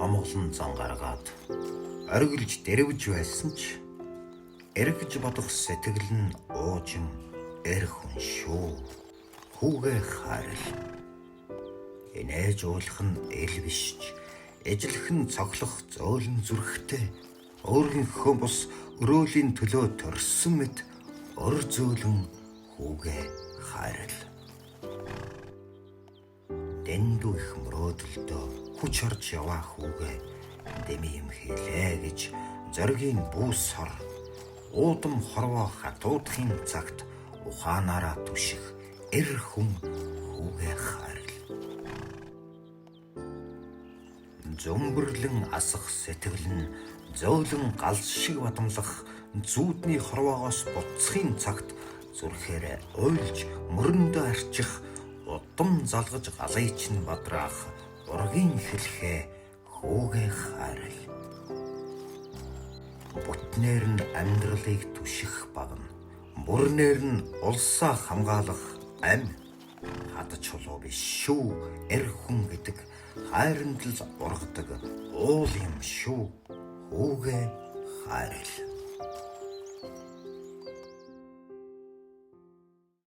Амгалан зан гаргаад оргилж дэрвж байсан ч эргэж бодох сэтгэл нь уужим эрхэн шүү. Хүүгээ хайрал. Инээж уулах нь эл бишч, эжлэх нь цоглох зөөлөн зүрхтэй. Өөрийнхөө бус өрөөлийн төлөө төрсөн мэт өр зөөлөн хүүгээ хайрал. Дэндүү их мөрөөдөлдөө хүч орж яваа хүүгээ дэми юм хийлээ гэж зоригийн бүүс сор уудам хорвоо хатуудахын цагт ухаанаараа түших эр хүн хүүгээ хайрал. Зөмбөрлөн асах сэтгэл нь зөөлөн галс шиг бадамлах зүүдний хорвоогоос буцахын цагт зүрхээрээ уйлж мөрөндөө арчих удам залгаж галайч нь бадраах ургийн хэлхээ хүүгээ хайрал. Бүтнээр нь амьдралыг түших багна, бүрнээр нь улсаа хамгаалах ам. Хадаж чулуу биш шүү эр хүн гэдэг хайранд л ургадаг уул юм шүү. Хүүгээ хайрал.